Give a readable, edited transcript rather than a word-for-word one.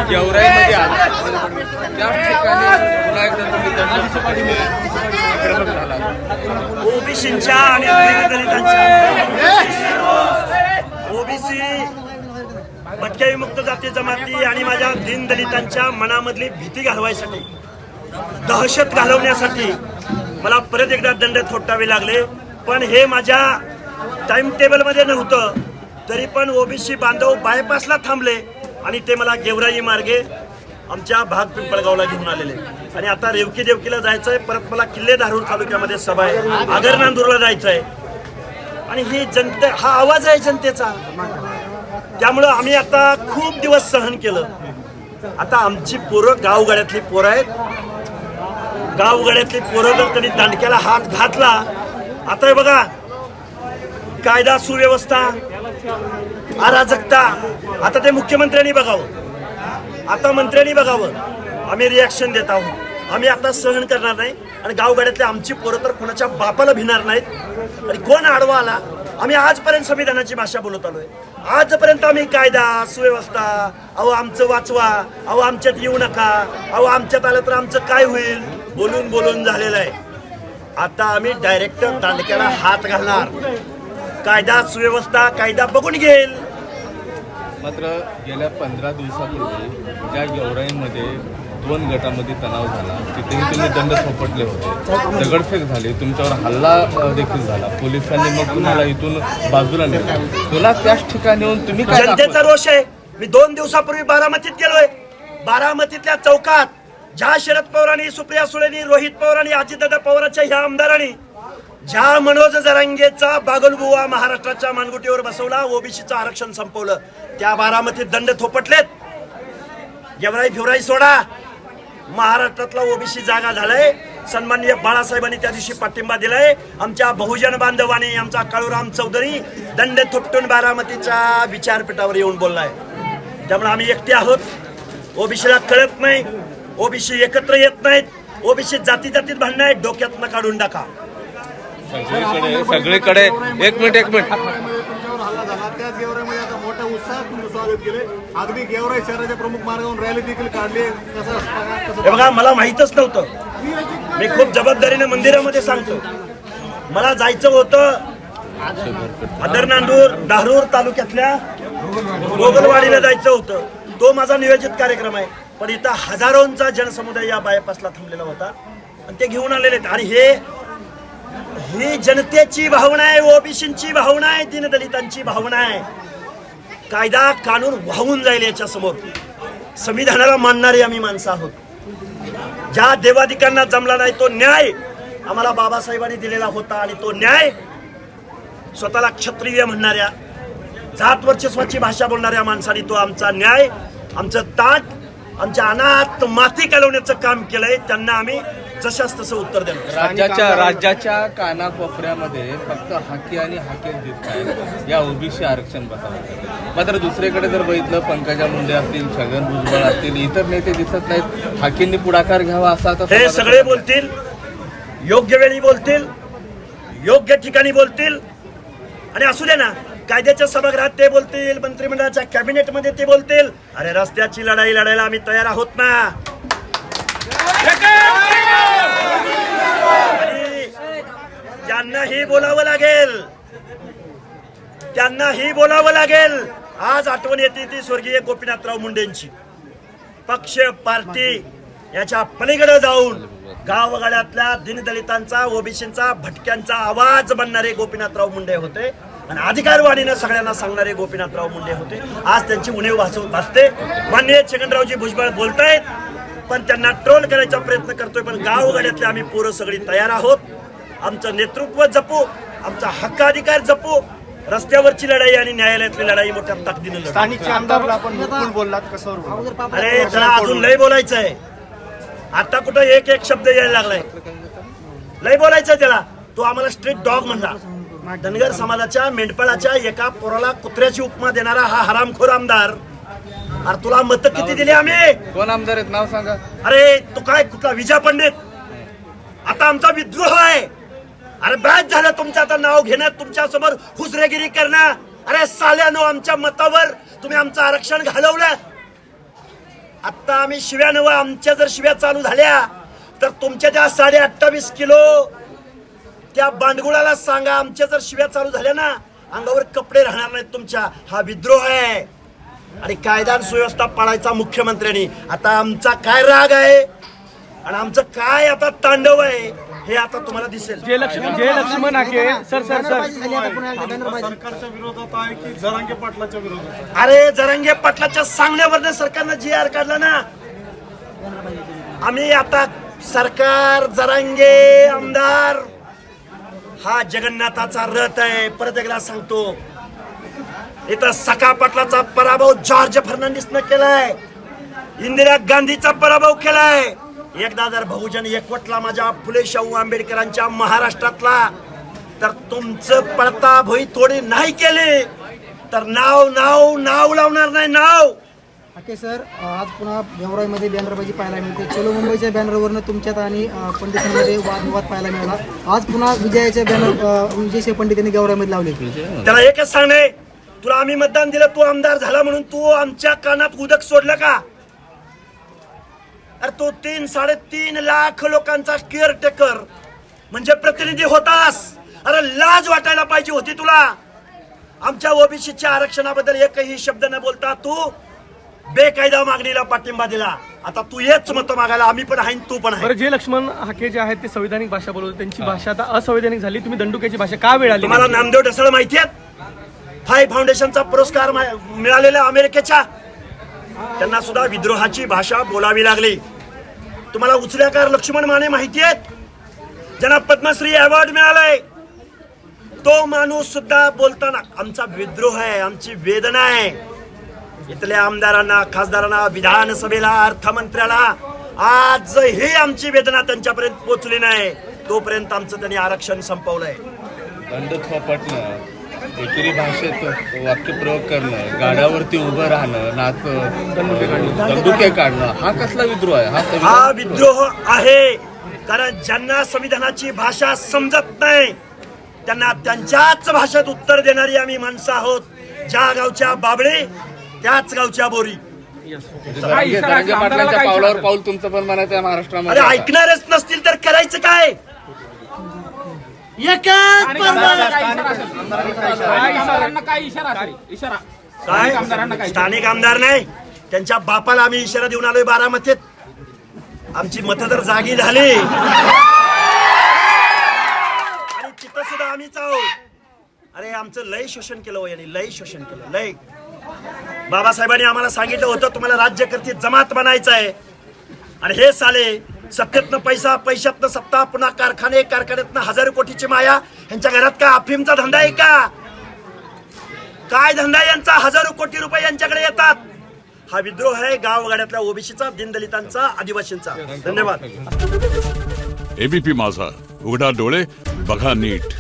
गेवराईमध्ये आला त्याच ठिकाणी पुन्हा एकदा तुम्ही दंडाची ओबीसींच्या आणि दलितांच्या ओबीसी भटक्या विमुक्त जाती जमाती आणि माझ्या दीनदलितांच्या मनामधली भीती घालवायसाठी दहशत घालवण्यासाठी मला परत एकदा दंड थोपटावे लागले. पण हे माझ्या टाइम टेबल मध्ये नव्हतं, तरी पण ओबीसी बांधव बायपासला थांबले आणि ते मला गेवराई मार्गे आमच्या भाग पिंपळगावला घेऊन आलेले. आणि आता रेवकी देवकीला जायचंय, परत मला किल्ले धारूर तालुक्यामध्ये सभा आहे, आगर नांदूरला जायचंय. आणि ही जनते, हा आवाज आहे जनतेचा. त्यामुळं आम्ही आता खूप दिवस सहन केलं. आता आमची पोरं गावगाड्यातली पोरं आहेत. गावगाड्यातली पोरं जर त्यांनी दांडक्याला हात घातला, आता हे बघा कायदा सुव्यवस्था अराजकता, आता ते मुख्यमंत्र्यांनी बघावं, आता मंत्र्यांनी बघावं. आम्ही रिॲक्शन देत आहोत. आम्ही आता सहन करणार नाही. आणि गावगाड्यातले आमची पोरं तर कोणाच्या बापाला भिणार नाहीत. आणि कोण आडवा आला, आम्ही आजपर्यंत संविधानाची भाषा बोलत आलोय. आजपर्यंत आम्ही कायदा सुव्यवस्था, अहो आमचं वाचवा, अहो आमच्यात येऊ नका, अहो आमच्यात आलं तर आमचं काय होईल, बोलून बोलून झालेलं आहे. आता आम्ही डायरेक्ट दांडक्याला हात घालणार. कायदा सुव्यवस्था कायदा बघून घेईल. मात्र गेल्या 15 दिवसापूर्वी ज्या गेवराईमध्ये 2 गटामध्ये तणाव झाला, तिथेही तुम्ही दंड थोपटले होते, दगडफेक झाली, तुमच्यावर हल्ला देखील झाला, पोलिसांनी मग तुम्हाला इथून बाजूला नेलं. तुला त्याच ठिकाणी येऊन तुम्ही काय जनतेचा रोष आहे. मी 2 दिवसापूर्वी बारामतीत गेलोय. बारामतीतल्या चौकात ज्या शरद पवारांनी, सुप्रिया सुळेंनी, रोहित पवारांनी, अजितदादा पवारांच्या ह्या आमदारांनी ज्या मनोज जरांगेचा बागलबुवा महाराष्ट्राच्या मानगुटीवर बसवला, ओबीसीचं आरक्षण संपवलं, त्या बारामतीत दंड थोपटलेत. गेवराई फिवराई सोडा, महाराष्ट्रातला ओबीसी जागा झालाय. सन्माननीय बाळासाहेबांनी त्या दिवशी पाठिंबा दिलाय. आमच्या बहुजन बांधवांनी, आमचा काळूराम चौधरी दंड थोपटून बारामतीच्या विचारपीठावर येऊन बोललाय. त्यामुळे आम्ही एकटे आहोत. ओबीसीला कळत नाही, ओबीसी एकत्र येत नाहीत, ओबीसी जाती जातीत भांडणं आहेत, डोक्यातनं काढून टाका. सगळीकडे एक मिनिट तुमच्यावर हल्ला झाला, त्याच गेवराईमध्ये आता मोठ्या उत्साहात तुम्ही स्वागत केले. अगदी गेवराई शहराच्या प्रमुख मार्गावरून रॅली देखील काढली. हे बघा, मला माहीतच नव्हतं. मी खूप जबाबदारीने मंदिरामध्ये सांगतो, मला जायचं होतं आगर नांदूर धारूर तालुक्यातल्या गोगलवाडीला जायचं होतं. तो माझा नियोजित कार्यक्रम आहे. पण इथं हजारोंचा जनसमुदाय या बायपासला थांबलेला होता आणि ते घेऊन आलेले आहेत. आणि ही जनतेची भावना आहे, ओबीसींची भावना आहे, दीनदलितांची भावना आहे. कायदा कानून वाहून जाईल याच्या समोर. संविधानाला मानणारे आम्ही माणसं आहोत. ज्या देवाधिकांना जमला नाही तो न्याय आम्हाला बाबासाहेबांनी दिलेला होता. आणि तो न्याय स्वतःला क्षत्रिय म्हणणाऱ्या, जात वर्चस्वाची भाषा बोलणाऱ्या माणसाने तो आमचा न्याय, आमचं ताट, आमच्या अनाथ माती कालवण्याचं काम केलंय. त्यांना आम्ही जशाच तसं उत्तर देणार. राज्याच्या कानाकोपऱ्यामध्ये फक्त हाकी आणि हाकेच दिसत आहेत या ओबीसी आरक्षण बसावं. मात्र दुसरीकडे जर बघितलं, पंकजा मुंडे असतील, छगन भुजबळ असतील, इतर नेते दिसत नाहीत. हाकींनी पुढाकार घ्यावा असा हे सगळे बोलतील, योग्य वेळी बोलतील, योग्य ठिकाणी बोलतील. आणि असू दे ना, कायद्याच्या सभागृहात ते बोलतील, मंत्रिमंडळाच्या कॅबिनेटमध्ये ते बोलतील. अरे रस्त्याची लढाई लढायला आम्ही तयार आहोत ना. आणि त्यांनाही बोलावं लागेल, त्यांनाही बोलावं लागेल. आज आठवण येते ती स्वर्गीय गोपीनाथराव मुंडेंची. पक्ष पार्टी याच्या पलीकडे जाऊन गावगाड्यातल्या दीनदलितांचा, ओबीसींचा, भटक्यांचा आवाज बनणारे गोपीनाथराव मुंडे होते. आणि अधिकारवाणीनं सगळ्यांना सांगणारे गोपीनाथराव मुंडे होते. आज त्यांची उणीव भासते. माननीय छगनरावजी भुजबळ बोलतायत, पण त्यांना ट्रोल करायचा प्रयत्न करतोय. पण गावगाड्यातले आम्ही पोरं सगळी तयार आहोत. आमचं नेतृत्व जपू, आमचा हक्क अधिकार जपू. रस्त्यावरची लढाई आणि न्यायालयातली लढाई मोठ्या ताकदीने लढू. स्थानिकच्या आमदारला आपण मुकुल बोललात, कसं? अरे त्याला अजून लय बोलायचं आहे. आता कुठं एक एक शब्द यायला लागलाय, लय बोलायचंय त्याला. तो आम्हाला स्ट्रीट डॉग म्हणला. धनगर समाजाच्या मेंढपाळाच्या एका पोराला कुत्र्याची उपमा देणारा हा हरामखोर आमदार. अरे तुला मत किती दिली आम्ही? कोण आमदार आहेत, नाव सांगा. अरे तू काय कुठला विजय पंडित? आता आमचा विद्रोह आहे. अरे बॅच झालं तुमचं आता नाव घेणं, तुमच्या समोर हुजरेगिरी करणं. अरे साल्यानो, आमच्या मतावर तुम्ही आमचं आरक्षण घालवलं. आता आम्ही शिव्या नव, आमच्या जर शिव्या चालू झाल्या तर तुमच्या त्या 28.5 किलो त्या बांडगुळाला सांगा, आमच्या जर शिव्या चालू झाल्या ना, अंगावर कपडे राहणार नाहीत तुमच्या. हा विद्रोह आहे आणि कायदा आणि सुव्यवस्था पाळायचा मुख्यमंत्र्यांनी. आता आमचा काय राग आहे आणि आमचं काय आता तांडव आहे हे आता तुम्हाला दिसेल. जय लक्ष्मण हाके सर सरकारच्या विरोधात आहे की जरांगे पाटलाच्या विरोधात? अरे जरांगे पाटलाच्या सांगण्यावरनं सरकारनं GR काढला ना. आम्ही आता सरकार, जरांगे, आमदार हा जगन्नाथाचा रथ आहे. परत एकदा सांगतो, इथं सखा पाटलाचा पराभव जॉर्ज फर्नांडिसनं केलाय, इंदिरा गांधीचा पराभव केलाय. एकदा जर बहुजन एकवटला माझ्या फुले शाहू आंबेडकरांच्या महाराष्ट्रातला, तर तुमचं पडता भोई थोडी नाही केली तर नाव नाव नाव लावणार नाही. नाव ओके सर, आज पुन्हा गेवराईमध्ये बॅनरबाजी पाहायला मिळते. चलो मुंबईच्या बॅनरवरनं तुमच्यात आणि पंडितांमध्ये वादविवाद पाहायला मिळाला. आज पुन्हा विजयाचे बॅनर विजय पंडित यांनी गेवराईमध्ये लावले. त्याला एकच सांगणे, तुला आम्ही मतदान दिलं, तू आमदार झाला म्हणून तू आमच्या कानात उदक सोडलं का? अरे तू 3-3.5 लाख लोकांचा केअरटेकर म्हणजे प्रतिनिधी होतास. अरे लाज वाटायला पाहिजे होती तुला. आमच्या ओबीसीच्या आरक्षणाबद्दल एकही शब्द न बोलता तू बेकायदा मागणीला पाठिंबा दिला. आता तू येच मत मागायला, आम्ही पण आहे तू पण आहे. बरं, जय लक्ष्मण हाके जे आहेत ते संविधानिक भाषा बोलवतात, त्यांची भाषा आता असंवैधानिक झाली. तुम्ही दंडुक्याची भाषा का वेळ आली? तुम्हाला नामदेव ढसाळ माहिती आहेत? फाय फाउंडेशनचा पुरस्कार मिळालेला अमेरिकेच्या, त्यांना सुद्धा विद्रोहाची भाषा बोलावी लागली. तुम्हाला उचल्याकार लक्ष्मण माने माहिती आहेत, ज्यांना पद्मश्री अवॉर्ड मिळालाय? तो माणूस सुद्धा बोलताना आमचा विद्रोह आहे, आमची वेदना आहे. इथल्या आमदारांना, खासदारांना, विधानसभेला, अर्थमंत्र्याला आजही आमची वेदना त्यांच्यापर्यंत पोहोचली नाही. तोपर्यंत आमचं त्यांनी आरक्षण संपवलंय. दंड थोपटणं, एकेरी भाषेत वाक्यप्रयोग करणं, गाड्यावरती उभं राहणं, दंडुके काढणं, हा कसला विद्रोह आहे? हा विद्रोह आहे. कारण ज्यांना संविधानाची भाषा समजत नाही त्यांना त्यांच्याच भाषेत उत्तर देणारी आम्ही माणसं आहोत. ज्या गावच्या बाबळे त्याच गावच्या बोरी. जरांगे पाटलांच्या पावलावर पाऊल तुमचं पण म्हणायचं आहे अरे महाराष्ट्रामध्ये. ऐकणारच नसतील तर करायचं काय? स्थानिक आमदार नाही, त्यांच्या बापाला आम्ही इशारा देऊन आलोय बारामतीत. आमची मतं तर जागी झाली आणि तिथं सुद्धा आम्हीच आहोत. अरे आमचं लय शोषण केलं यांनी, लय शोषण केलं, लय. बाबासाहेबांनी आम्हाला सांगितलं होतं तुम्हाला राज्यकर्ते जमात बनायचं आहे, आणि हे साले सत्तेतनं पैसा, पैशातनं सत्ता, पुन्हा कारखाने, कारखान्यातनं हजारो कोटीची माया. यांच्या घरात काय अफीमचा धंदा आहे का? काय धंदा यांचा? हजारो कोटी रुपये यांच्याकडे येतात. हा विद्रोह आहे गावगाड्यातल्या ओबीसीचा, दीनदलितांचा, आदिवासींचा. धन्यवाद. एबीपी माझा, उघडा डोळे बघा नीट.